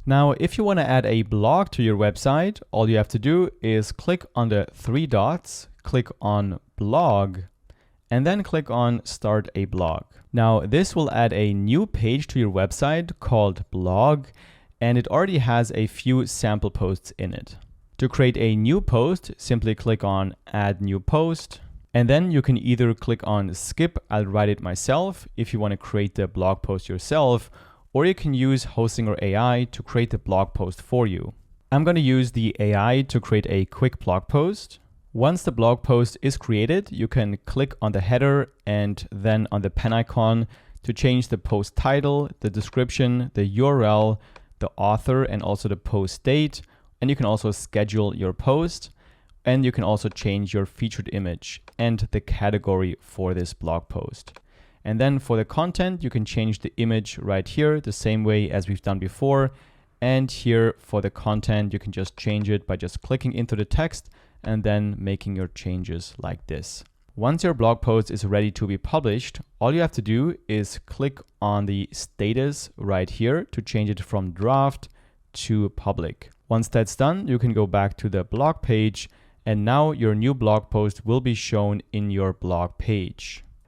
Now, if you want to add a blog to your website, all you have to do is click on the three dots, click on blog, and then click on Start a Blog. Now, this will add a new page to your website called Blog, and it already has a few sample posts in it. To create a new post, simply click on Add New Post, and then you can either click on Skip, I'll write it myself, if you want to create the blog post yourself, or you can use Hostinger AI to create the blog post for you. I'm going to use the AI to create a quick blog post. Once the blog post is created, you can click on the header and then on the pen icon to change the post title, the description, the URL, the author, and also the post date. And you can also schedule your post, and you can also change your featured image and the category for this blog post. And then for the content, you can change the image right here the same way as we've done before. And here for the content, you can just change it by just clicking into the text and then making your changes like this. Once your blog post is ready to be published, all you have to do is click on the status right here to change it from draft to public. Once that's done, you can go back to the blog page, and now your new blog post will be shown in your blog page.